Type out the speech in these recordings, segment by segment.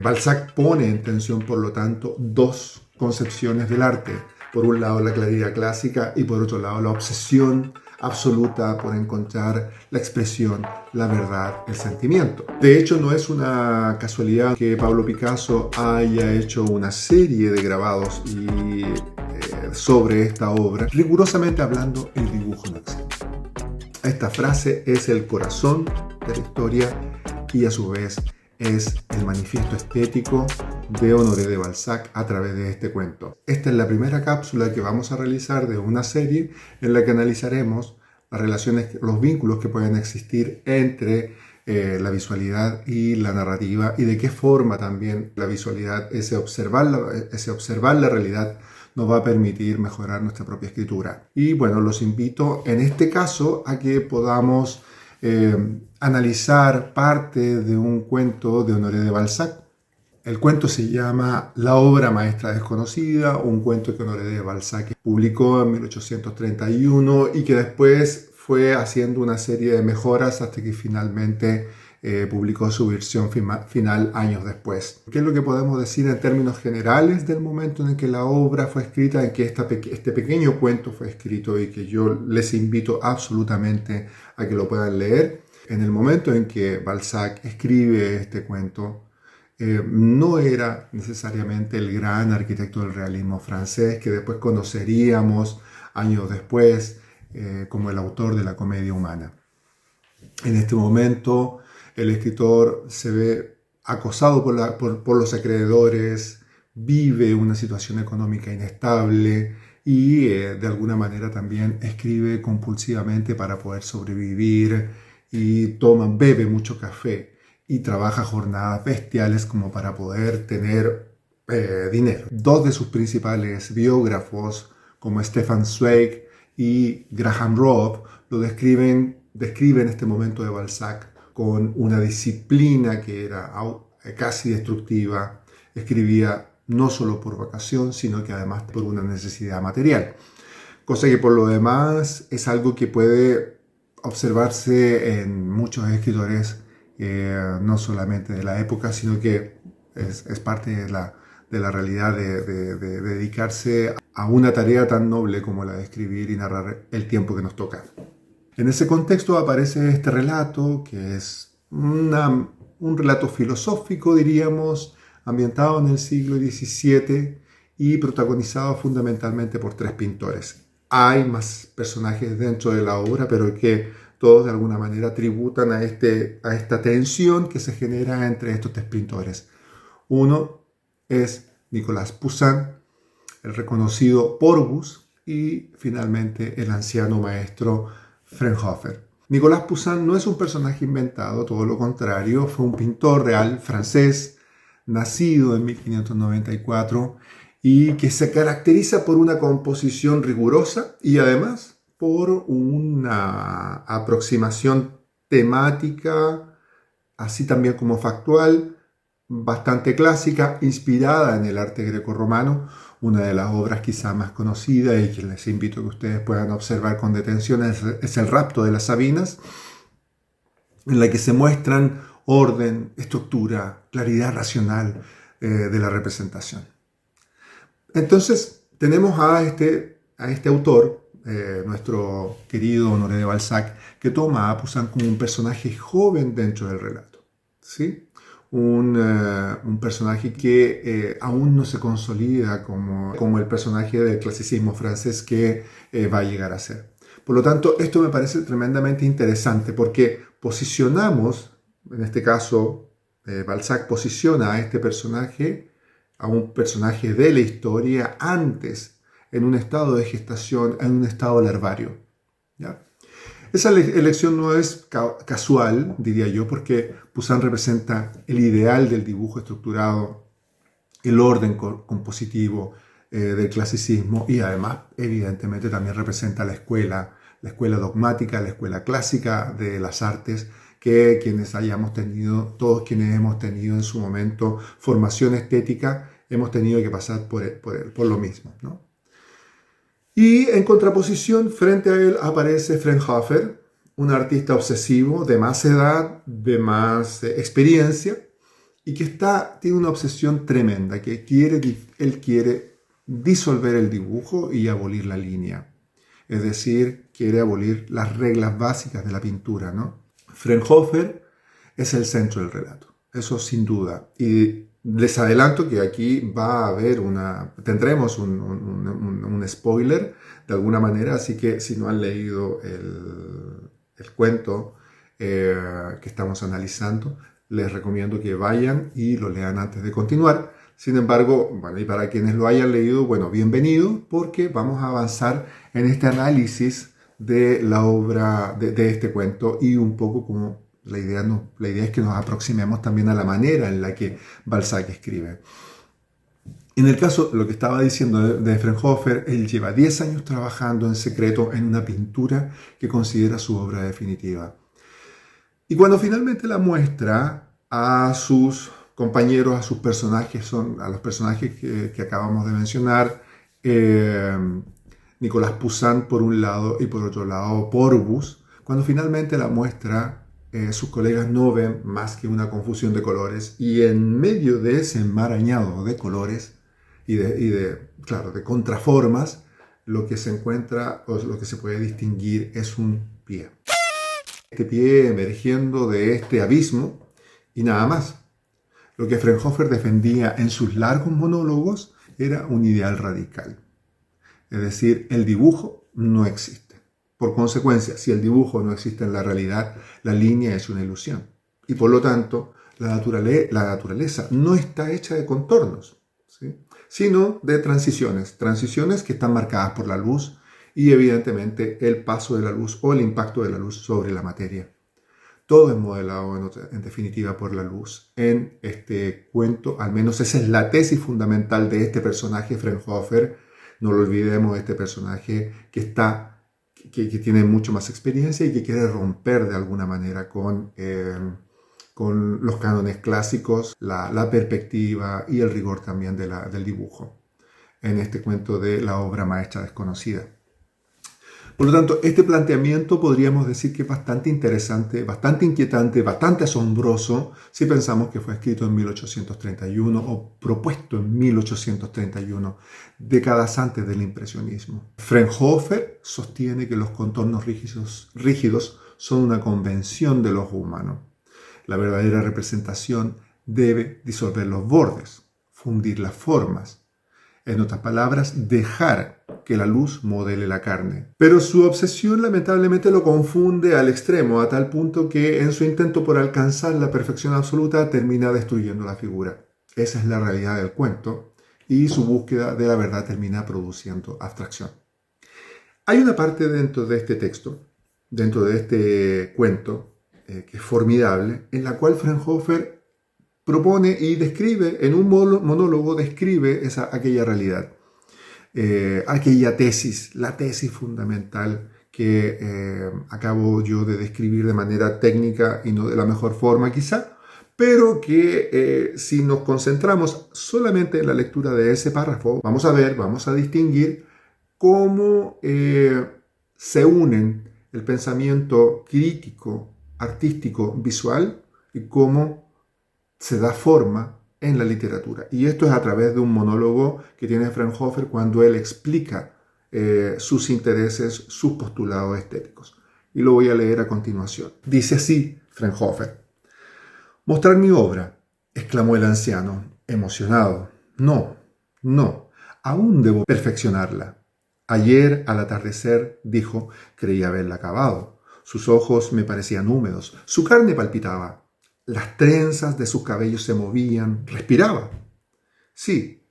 Balzac pone en tensión, por lo tanto, dos concepciones del arte. Por un lado, la claridad clásica y por otro lado, la obsesión absoluta por encontrar la expresión, la verdad, el sentimiento. De hecho, no es una casualidad que Pablo Picasso haya hecho una serie de grabados sobre esta obra. Rigurosamente hablando, el dibujo no existe. Esta frase es el corazón de la historia y a su vez es el manifiesto estético de Honoré de Balzac a través de este cuento. Esta es la primera cápsula que vamos a realizar de una serie en la que analizaremos las relaciones, los vínculos que pueden existir entre la visualidad y la narrativa y de qué forma también la visualidad, ese observar la realidad, nos va a permitir mejorar nuestra propia escritura. Y bueno, los invito en este caso a que podamos analizar parte de un cuento de Honoré de Balzac. El cuento se llama La obra maestra desconocida, un cuento que Honoré de Balzac publicó en 1831 y que después fue haciendo una serie de mejoras hasta que finalmente publicó su versión final años después. ¿Qué es lo que podemos decir en términos generales del momento en que la obra fue escrita, en que este pequeño cuento fue escrito y que yo les invito absolutamente a que lo puedan leer? En el momento en que Balzac escribe este cuento, no era necesariamente el gran arquitecto del realismo francés que después conoceríamos años después como el autor de la comedia humana. En este momento el escritor se ve acosado por los acreedores, vive una situación económica inestable y de alguna manera también escribe compulsivamente para poder sobrevivir y bebe mucho café y trabaja jornadas bestiales como para poder tener dinero. Dos de sus principales biógrafos, como Stefan Zweig y Graham Robb, lo describen este momento de Balzac con una disciplina que era casi destructiva. Escribía no solo por vocación, sino que además por una necesidad material. Cosa que por lo demás es algo que puede observarse en muchos escritores, no solamente de la época, sino que es parte de la realidad de dedicarse a una tarea tan noble como la de escribir y narrar el tiempo que nos toca. En ese contexto aparece este relato, que es un relato filosófico, diríamos, ambientado en el siglo XVII y protagonizado fundamentalmente por tres pintores. Hay más personajes dentro de la obra, pero que todos de alguna manera tributan a esta tensión que se genera entre estos tres pintores. Uno es Nicolas Poussin, el reconocido Porgus, y finalmente el anciano maestro Fraunhofer. Nicolas Poussin no es un personaje inventado, todo lo contrario, fue un pintor real francés, nacido en 1594 y que se caracteriza por una composición rigurosa y además por una aproximación temática, así también como factual, bastante clásica, inspirada en el arte grecorromano. Una de las obras quizá más conocidas y que les invito a que ustedes puedan observar con detención es El rapto de las Sabinas, en la que se muestran orden, estructura, claridad racional de la representación. Entonces tenemos a este autor, nuestro querido Honoré de Balzac, que toma a Poussin como un personaje joven dentro del relato, ¿sí? Un personaje que aún no se consolida como el personaje del clasicismo francés que va a llegar a ser. Por lo tanto, esto me parece tremendamente interesante porque posicionamos, en este caso, Balzac posiciona a este personaje, a un personaje de la historia antes, en un estado de gestación, en un estado larvario, ¿ya? Esa elección no es casual, diría yo, porque Poussin representa el ideal del dibujo estructurado, el orden compositivo del clasicismo y además, evidentemente, también representa la escuela dogmática, la escuela clásica de las artes, que todos quienes hemos tenido en su momento formación estética, hemos tenido que pasar por lo mismo, ¿no? Y en contraposición, frente a él aparece un artista obsesivo de más edad, de más experiencia, y que tiene una obsesión tremenda, que él quiere disolver el dibujo y abolir la línea. Es decir, quiere abolir las reglas básicas de la pintura, ¿no? Frauenhofer es el centro del relato, eso sin duda. Y les adelanto que aquí va a haber tendremos un spoiler de alguna manera, así que si no han leído el cuento que estamos analizando, les recomiendo que vayan y lo lean antes de continuar. Sin embargo, bueno, y para quienes lo hayan leído, bueno, bienvenido, porque vamos a avanzar en este análisis de la obra, de este cuento, y un poco como la idea es que nos aproximemos también a la manera en la que Balzac escribe. En el caso, lo que estaba diciendo de Frauenhofer, él lleva 10 años trabajando en secreto en una pintura que considera su obra definitiva. Y cuando finalmente la muestra a sus compañeros, a sus personajes, a los personajes que acabamos de mencionar, Nicolas Poussin por un lado y por otro lado Porbus, cuando finalmente la muestra, sus colegas no ven más que una confusión de colores, y en medio de ese enmarañado de colores y de contraformas, lo que se encuentra o lo que se puede distinguir es un pie. Este pie emergiendo de este abismo y nada más. Lo que Frauenhofer defendía en sus largos monólogos era un ideal radical. Es decir, el dibujo no existe. Por consecuencia, si el dibujo no existe en la realidad, la línea es una ilusión. Y por lo tanto, la naturaleza no está hecha de contornos, ¿sí?, sino de transiciones que están marcadas por la luz y evidentemente el paso de la luz o el impacto de la luz sobre la materia. Todo es modelado en definitiva por la luz. En este cuento, al menos esa es la tesis fundamental de este personaje, Frauenhofer. No lo olvidemos, este personaje que tiene mucho más experiencia y que quiere romper de alguna manera con los cánones clásicos, la perspectiva y el rigor también del dibujo, en este cuento de la obra maestra desconocida. Por lo tanto, este planteamiento podríamos decir que es bastante interesante, bastante inquietante, bastante asombroso si pensamos que fue escrito en 1831 o propuesto en 1831, décadas antes del impresionismo. Frauenhofer sostiene que los contornos rígidos son una convención del ojo humano. La verdadera representación debe disolver los bordes, fundir las formas. En otras palabras, dejar que la luz modele la carne. Pero su obsesión lamentablemente lo confunde al extremo, a tal punto que en su intento por alcanzar la perfección absoluta termina destruyendo la figura. Esa es la realidad del cuento, y su búsqueda de la verdad termina produciendo abstracción. Hay una parte dentro de este texto, dentro de este cuento, que es formidable, en la cual Frauenhofer propone y describe, en un monólogo describe aquella realidad, aquella tesis, la tesis fundamental que acabo yo de describir de manera técnica y no de la mejor forma quizá, pero que si nos concentramos solamente en la lectura de ese párrafo, vamos a distinguir cómo se unen el pensamiento crítico, artístico, visual, y cómo se da forma en la literatura. Y esto es a través de un monólogo que tiene Frauenhofer cuando él explica sus intereses, sus postulados estéticos. Y lo voy a leer a continuación. Dice así Frauenhofer: «Mostrar mi obra», exclamó el anciano, emocionado. No, aún debo perfeccionarla. Ayer, al atardecer, dijo, creí haberla acabado. Sus ojos me parecían húmedos, su carne palpitaba. Las trenzas de sus cabellos se movían, respiraba. Sí,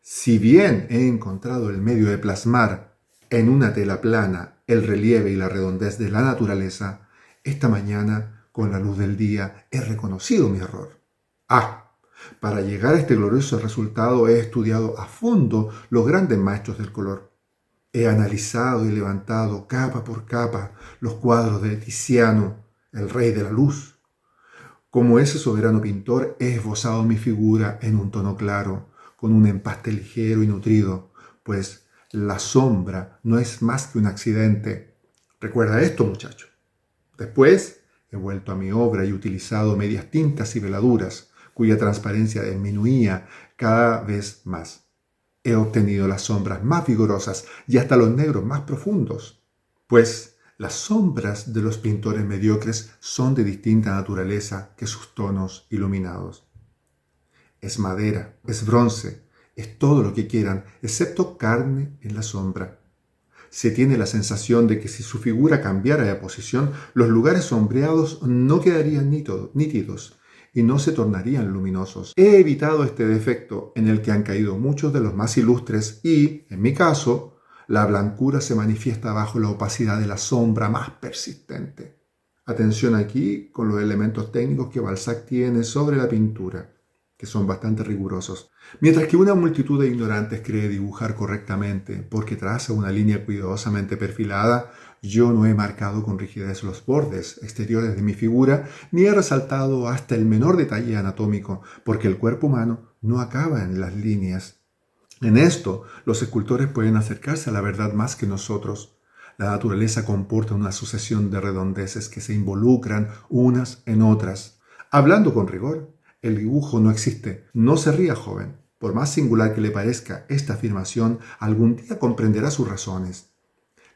si bien he encontrado el medio de plasmar en una tela plana el relieve y la redondez de la naturaleza, esta mañana, con la luz del día, he reconocido mi error. Para llegar a este glorioso resultado he estudiado a fondo los grandes maestros del color. He analizado y levantado capa por capa los cuadros de Tiziano, el rey de la luz. Como ese soberano pintor, he esbozado mi figura en un tono claro, con un empaste ligero y nutrido, pues la sombra no es más que un accidente. Recuerda esto, muchacho. Después he vuelto a mi obra y utilizado medias tintas y veladuras, cuya transparencia disminuía cada vez más. He obtenido las sombras más vigorosas y hasta los negros más profundos, pues las sombras de los pintores mediocres son de distinta naturaleza que sus tonos iluminados. Es madera, es bronce, es todo lo que quieran, excepto carne en la sombra. Se tiene la sensación de que si su figura cambiara de posición, los lugares sombreados no quedarían nítidos y no se tornarían luminosos. He evitado este defecto en el que han caído muchos de los más ilustres y, en mi caso, la blancura se manifiesta bajo la opacidad de la sombra más persistente. Atención aquí con los elementos técnicos que Balzac tiene sobre la pintura, que son bastante rigurosos. Mientras que una multitud de ignorantes cree dibujar correctamente porque traza una línea cuidadosamente perfilada, yo no he marcado con rigidez los bordes exteriores de mi figura, ni he resaltado hasta el menor detalle anatómico, porque el cuerpo humano no acaba en las líneas. En esto, los escultores pueden acercarse a la verdad más que nosotros. La naturaleza comporta una sucesión de redondeces que se involucran unas en otras. Hablando con rigor, el dibujo no existe. No se ría, joven. Por más singular que le parezca esta afirmación, algún día comprenderá sus razones.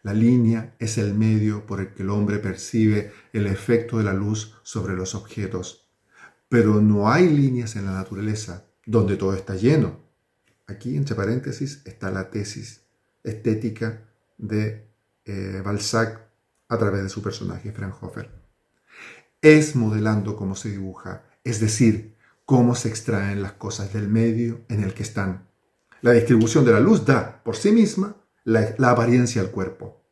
La línea es el medio por el que el hombre percibe el efecto de la luz sobre los objetos. Pero no hay líneas en la naturaleza, donde todo está lleno. Aquí, entre paréntesis, está la tesis estética de Balzac a través de su personaje, Fraunhofer. Es modelando cómo se dibuja, es decir, cómo se extraen las cosas del medio en el que están. La distribución de la luz da, por sí misma, la apariencia al cuerpo.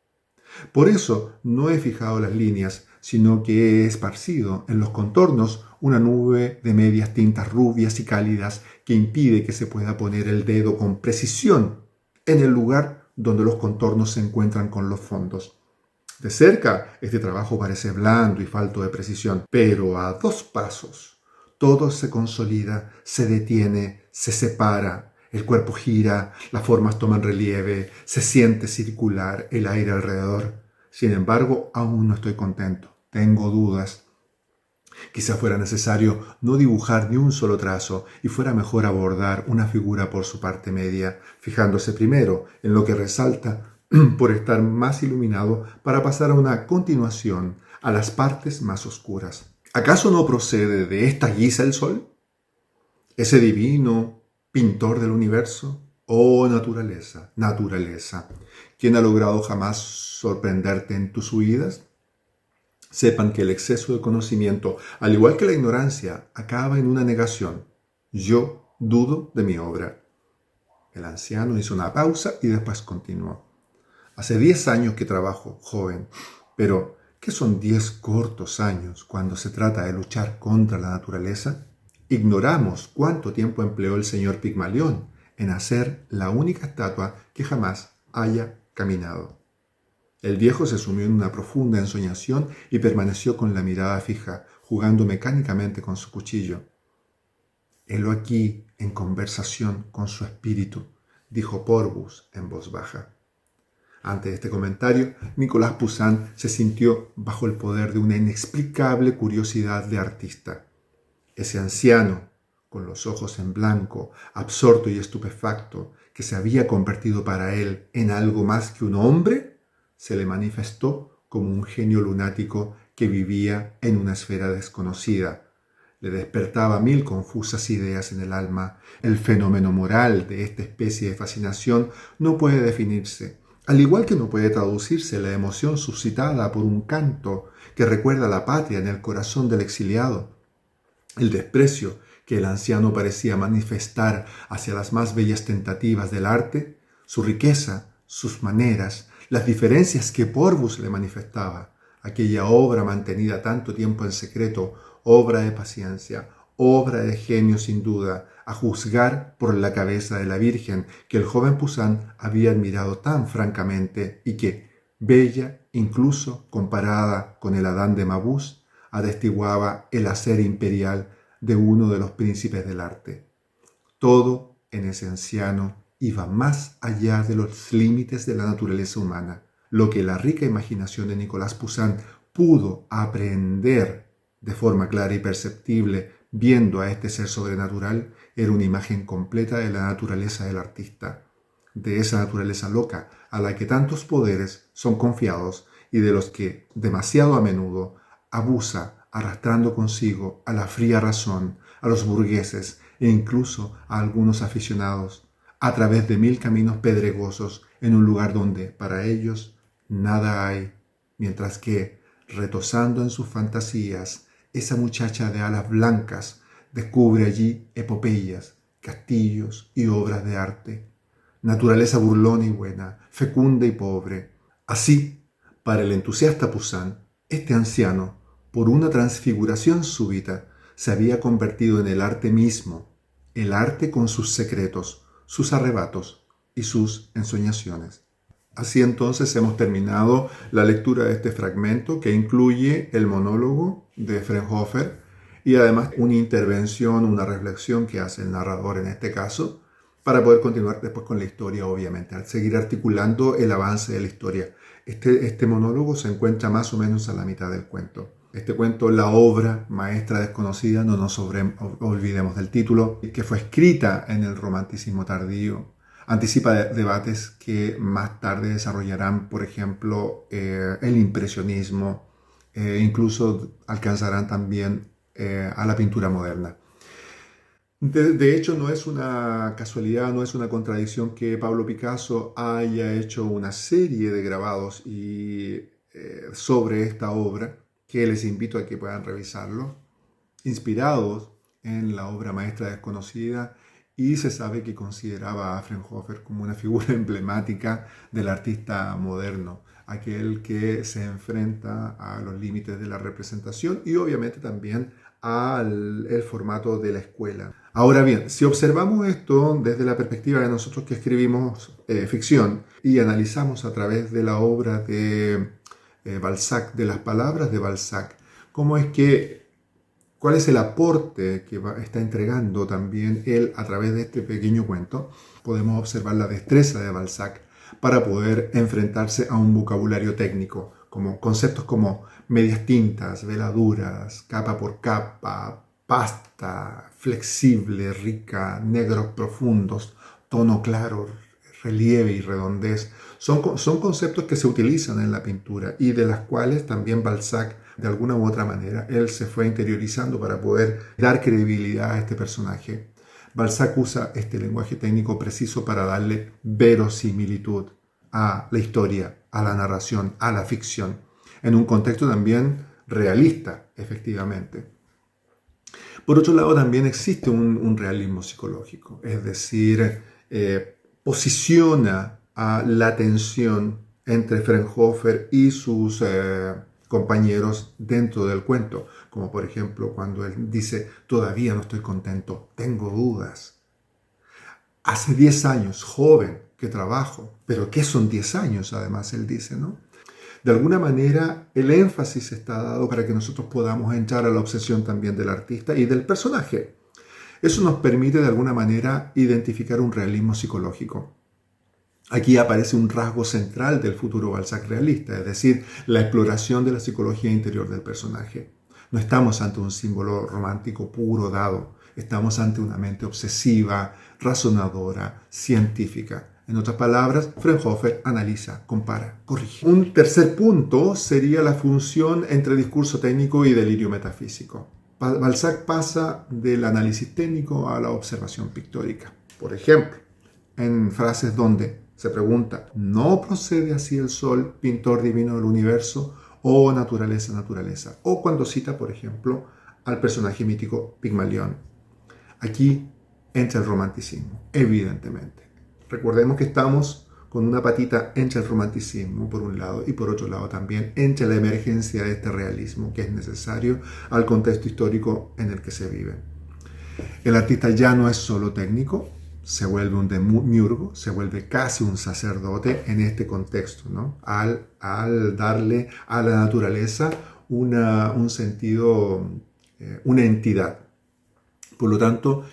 Por eso no he fijado las líneas, sino que he esparcido en los contornos una nube de medias tintas rubias y cálidas que impide que se pueda poner el dedo con precisión en el lugar donde los contornos se encuentran con los fondos. De cerca, este trabajo parece blando y falto de precisión, pero a 2 pasos todo se consolida, se detiene, se separa, el cuerpo gira, las formas toman relieve, se siente circular el aire alrededor. Sin embargo, aún no estoy contento, tengo dudas. Quizá fuera necesario no dibujar ni un solo trazo y fuera mejor abordar una figura por su parte media, fijándose primero en lo que resalta por estar más iluminado para pasar a una continuación a las partes más oscuras. ¿Acaso no procede de esta guisa el sol? ¿Ese divino pintor del universo? Oh, naturaleza, naturaleza, ¿quién ha logrado jamás sorprenderte en tus huidas? Sepan que el exceso de conocimiento, al igual que la ignorancia, acaba en una negación. Yo dudo de mi obra. El anciano hizo una pausa y después continuó. Hace 10 años que trabajo, joven, pero ¿qué son 10 cortos años cuando se trata de luchar contra la naturaleza? Ignoramos cuánto tiempo empleó el señor Pigmalión en hacer la única estatua que jamás haya caminado. El viejo se sumió en una profunda ensoñación y permaneció con la mirada fija, jugando mecánicamente con su cuchillo. Helo aquí en conversación con su espíritu, dijo Porgus en voz baja. Ante este comentario, Nicolas Poussin se sintió bajo el poder de una inexplicable curiosidad de artista. Ese anciano, con los ojos en blanco, absorto y estupefacto, que se había convertido para él en algo más que un hombre, se le manifestó como un genio lunático que vivía en una esfera desconocida. Le despertaba 1000 confusas ideas en el alma. El fenómeno moral de esta especie de fascinación no puede definirse, al igual que no puede traducirse la emoción suscitada por un canto que recuerda a la patria en el corazón del exiliado. El desprecio que el anciano parecía manifestar hacia las más bellas tentativas del arte, su riqueza, sus maneras, las diferencias que Porgus le manifestaba, aquella obra mantenida tanto tiempo en secreto, obra de paciencia, obra de genio sin duda, a juzgar por la cabeza de la Virgen que el joven Poussin había admirado tan francamente y que, bella incluso comparada con el Adán de Mabuse, atestiguaba el hacer imperial de uno de los príncipes del arte. Todo en ese anciano iba más allá de los límites de la naturaleza humana. Lo que la rica imaginación de Nicolas Poussin pudo aprender de forma clara y perceptible viendo a este ser sobrenatural, era una imagen completa de la naturaleza del artista, de esa naturaleza loca a la que tantos poderes son confiados y de los que demasiado a menudo abusa, arrastrando consigo a la fría razón, a los burgueses e incluso a algunos aficionados, a través de 1000 caminos pedregosos en un lugar donde, para ellos, nada hay, mientras que, retozando en sus fantasías, esa muchacha de alas blancas descubre allí epopeyas, castillos y obras de arte, naturaleza burlona y buena, fecunda y pobre. Así, para el entusiasta Poussin, este anciano, por una transfiguración súbita, se había convertido en el arte mismo, el arte con sus secretos, sus arrebatos y sus ensoñaciones. Así entonces hemos terminado la lectura de este fragmento que incluye el monólogo de Frauenhofer y además una intervención, una reflexión que hace el narrador en este caso, para poder continuar después con la historia, obviamente, al seguir articulando el avance de la historia. Este monólogo se encuentra más o menos a la mitad del cuento. Este cuento, La obra maestra desconocida, no nos olvidemos del título, que fue escrita en el romanticismo tardío, anticipa debates que más tarde desarrollarán, por ejemplo, el impresionismo, incluso alcanzarán también a la pintura moderna. De hecho, no es una casualidad, no es una contradicción que Pablo Picasso haya hecho una serie de grabados sobre esta obra, que les invito a que puedan revisarlo, inspirados en la obra maestra desconocida, y se sabe que consideraba a Frauenhofer como una figura emblemática del artista moderno, aquel que se enfrenta a los límites de la representación y obviamente también al formato de la escuela. Ahora bien, si observamos esto desde la perspectiva de nosotros que escribimos ficción y analizamos a través de la obra de Balzac, de las palabras de Balzac, cuál es el aporte que está entregando también él a través de este pequeño cuento, podemos observar la destreza de Balzac para poder enfrentarse a un vocabulario técnico, como conceptos como medias tintas, veladuras, capa por capa, pasta, flexible, rica, negros profundos, tono claro, relieve y redondez. Son conceptos que se utilizan en la pintura y de las cuales también Balzac, de alguna u otra manera, él se fue interiorizando para poder dar credibilidad a este personaje. Balzac usa este lenguaje técnico preciso para darle verosimilitud a la historia, a la narración, a la ficción, en un contexto también realista, efectivamente. Por otro lado, también existe un realismo psicológico, es decir, posiciona a la tensión entre Frauenhofer y sus compañeros dentro del cuento, como por ejemplo cuando él dice, todavía no estoy contento, tengo dudas. Hace 10 años, joven, que trabajo, pero ¿qué son 10 años? Además, él dice, ¿no? De alguna manera, el énfasis está dado para que nosotros podamos entrar a la obsesión también del artista y del personaje. Eso nos permite de alguna manera identificar un realismo psicológico. Aquí aparece un rasgo central del futuro Balzac realista, es decir, la exploración de la psicología interior del personaje. No estamos ante un símbolo romántico puro dado, estamos ante una mente obsesiva, razonadora, científica. En otras palabras, Frauenhofer analiza, compara, corrige. Un tercer punto sería la función entre discurso técnico y delirio metafísico. Balzac pasa del análisis técnico a la observación pictórica. Por ejemplo, en frases donde se pregunta, ¿no procede así el sol, pintor divino del universo, o naturaleza, naturaleza? O cuando cita, por ejemplo, al personaje mítico Pigmalión. Aquí entra el romanticismo, evidentemente. Recordemos que estamos con una patita entre el romanticismo, por un lado, y por otro lado también entre la emergencia de este realismo que es necesario al contexto histórico en el que se vive. El artista ya no es solo técnico, se vuelve un demiurgo, se vuelve casi un sacerdote en este contexto, ¿no? Al darle a la naturaleza un sentido, una entidad. Por lo tanto,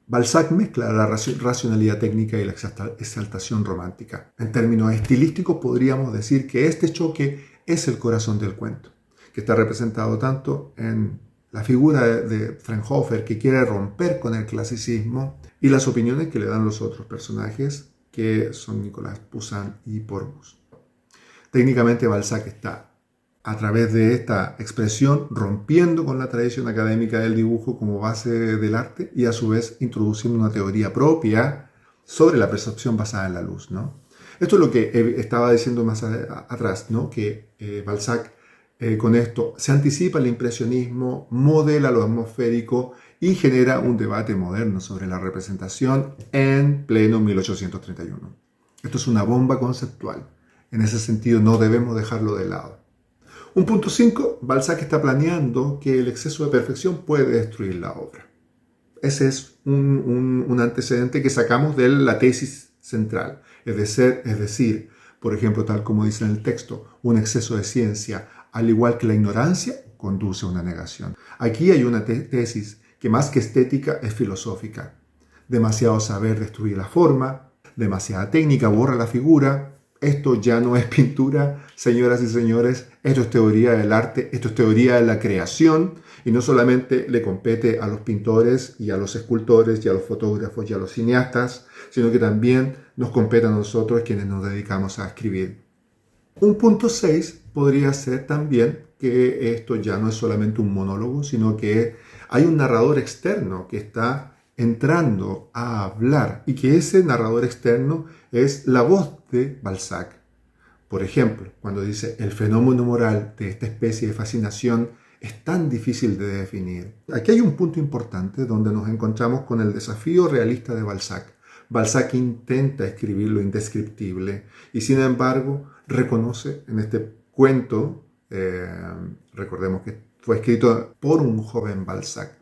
Balzac mezcla la racionalidad técnica y la exaltación romántica. En términos estilísticos podríamos decir que este choque es el corazón del cuento, que está representado tanto en la figura de Fraunhofer que quiere romper con el clasicismo y las opiniones que le dan los otros personajes que son Nicolas Poussin y Porgus. Técnicamente Balzac está a través de esta expresión rompiendo con la tradición académica del dibujo como base del arte y a su vez introduciendo una teoría propia sobre la percepción basada en la luz, ¿no? Esto es lo que estaba diciendo más atrás, ¿no? Que Balzac con esto se anticipa el impresionismo, modela lo atmosférico y genera un debate moderno sobre la representación en pleno 1831. Esto es una bomba conceptual. En ese sentido no debemos dejarlo de lado. Un punto 5, Balzac está planeando que el exceso de perfección puede destruir la obra. Ese es un antecedente que sacamos de la tesis central. Es decir, por ejemplo, tal como dice en el texto, un exceso de ciencia, al igual que la ignorancia, conduce a una negación. Aquí hay una tesis que más que estética es filosófica. Demasiado saber destruye la forma, demasiada técnica borra la figura. Esto ya no es pintura, señoras y señores, esto es teoría del arte, esto es teoría de la creación y no solamente le compete a los pintores y a los escultores y a los fotógrafos y a los cineastas, sino que también nos compete a nosotros quienes nos dedicamos a escribir. Un punto 6 podría ser también que esto ya no es solamente un monólogo, sino que hay un narrador externo que está entrando a hablar y que ese narrador externo es la voz de Balzac. Por ejemplo, cuando dice el fenómeno moral de esta especie de fascinación es tan difícil de definir. Aquí hay un punto importante donde nos encontramos con el desafío realista de Balzac. Balzac intenta escribir lo indescriptible y sin embargo reconoce en este cuento, recordemos que fue escrito por un joven Balzac,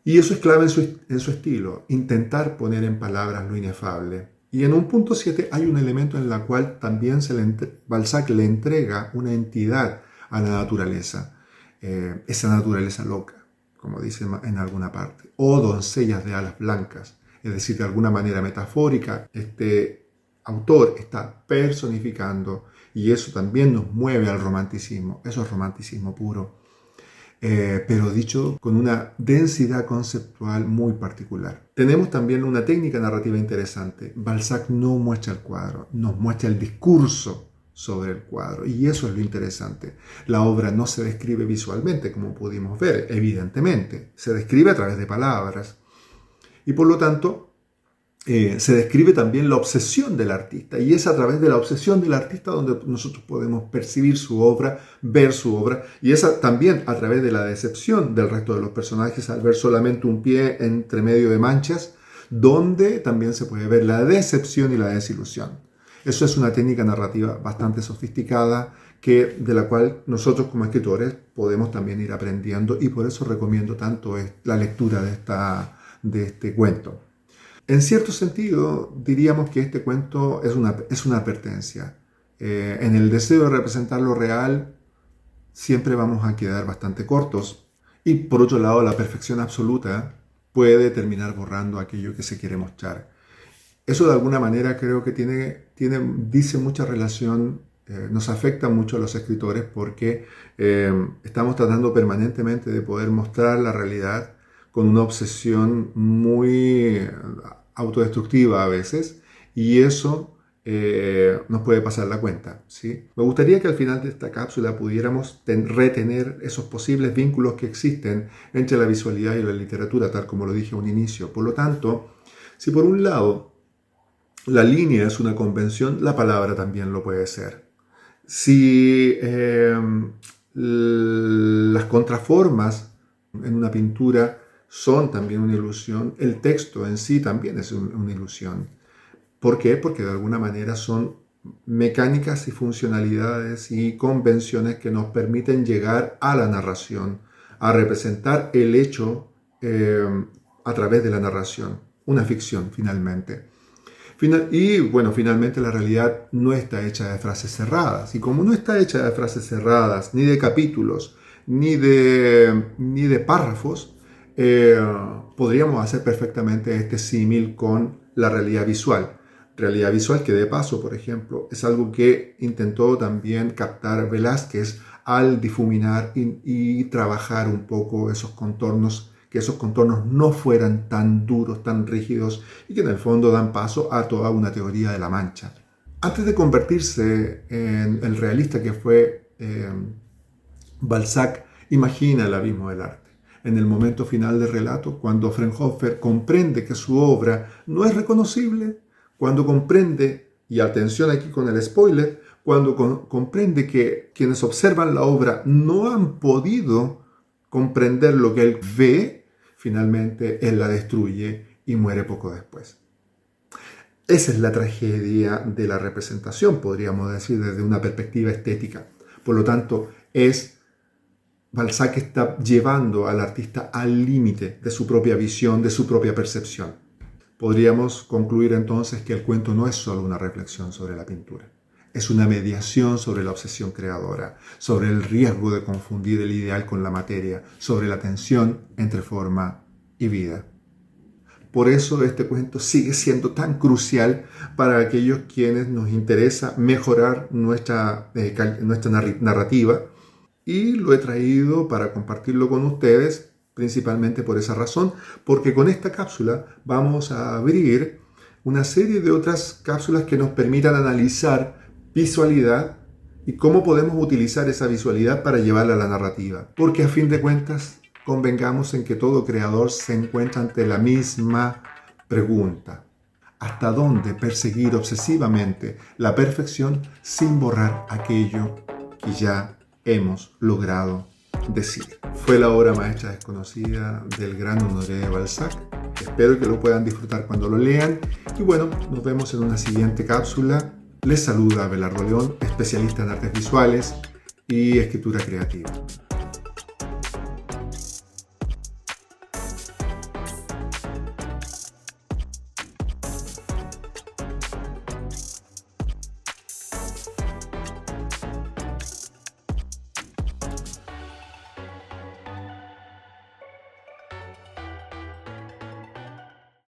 y eso es clave en su estilo, intentar poner en palabras lo inefable. Y en un punto 7 hay un elemento en el cual también Balzac le entrega una entidad a la naturaleza, esa naturaleza loca, como dice en alguna parte, o doncellas de alas blancas. Es decir, de alguna manera metafórica, este autor está personificando y eso también nos mueve al romanticismo. Eso es romanticismo puro, pero dicho con una densidad conceptual muy particular. Tenemos también una técnica narrativa interesante. Balzac no muestra el cuadro, nos muestra el discurso sobre el cuadro y eso es lo interesante. La obra no se describe visualmente, como pudimos ver, evidentemente. Se describe a través de palabras. Y por lo tanto, se describe también la obsesión del artista. Y es a través de la obsesión del artista donde nosotros podemos percibir su obra, ver su obra. Y es también a través de la decepción del resto de los personajes al ver solamente un pie entre medio de manchas, donde también se puede ver la decepción y la desilusión. Eso es una técnica narrativa bastante sofisticada de la cual nosotros como escritores podemos también ir aprendiendo y por eso recomiendo tanto la lectura de este cuento. En cierto sentido, diríamos que este cuento es una advertencia. En el deseo de representar lo real, siempre vamos a quedar bastante cortos. Y por otro lado, la perfección absoluta puede terminar borrando aquello que se quiere mostrar. Eso de alguna manera creo que dice mucha relación, nos afecta mucho a los escritores porque estamos tratando permanentemente de poder mostrar la realidad con una obsesión muy autodestructiva a veces, y eso nos puede pasar la cuenta, ¿sí? Me gustaría que al final de esta cápsula pudiéramos retener esos posibles vínculos que existen entre la visualidad y la literatura, tal como lo dije a un inicio. Por lo tanto, si por un lado la línea es una convención, la palabra también lo puede ser. Si las contraformas en una pintura son también una ilusión, el texto en sí también es una ilusión. ¿Por qué? Porque de alguna manera son mecánicas y funcionalidades y convenciones que nos permiten llegar a la narración, a representar el hecho a través de la narración, una ficción finalmente. Y bueno, finalmente la realidad no está hecha de frases cerradas, y como no está hecha de frases cerradas, ni de capítulos, ni de párrafos, podríamos hacer perfectamente este símil con la realidad visual. Realidad visual que de paso, por ejemplo, es algo que intentó también captar Velázquez al difuminar y trabajar un poco esos contornos, que esos contornos no fueran tan duros, tan rígidos y que en el fondo dan paso a toda una teoría de la mancha. Antes de convertirse en el realista que fue Balzac, imagina el abismo del arte. En el momento final del relato, cuando Frauenhofer comprende que su obra no es reconocible, cuando comprende, y atención aquí con el spoiler, cuando comprende que quienes observan la obra no han podido comprender lo que él ve, finalmente él la destruye y muere poco después. Esa es la tragedia de la representación, podríamos decir, desde una perspectiva estética. Por lo tanto, Balzac está llevando al artista al límite de su propia visión, de su propia percepción. Podríamos concluir entonces que el cuento no es solo una reflexión sobre la pintura. Es una mediación sobre la obsesión creadora, sobre el riesgo de confundir el ideal con la materia, sobre la tensión entre forma y vida. Por eso este cuento sigue siendo tan crucial para aquellos quienes nos interesa mejorar nuestra narrativa, y lo he traído para compartirlo con ustedes, principalmente por esa razón, porque con esta cápsula vamos a abrir una serie de otras cápsulas que nos permitan analizar visualidad y cómo podemos utilizar esa visualidad para llevarla a la narrativa. Porque a fin de cuentas, convengamos en que todo creador se encuentra ante la misma pregunta: ¿hasta dónde perseguir obsesivamente la perfección sin borrar aquello que ya hemos logrado decir? Fue la obra maestra desconocida del gran Honoré de Balzac. Espero que lo puedan disfrutar cuando lo lean. Y bueno, nos vemos en una siguiente cápsula. Les saluda Abelardo León, especialista en artes visuales y escritura creativa.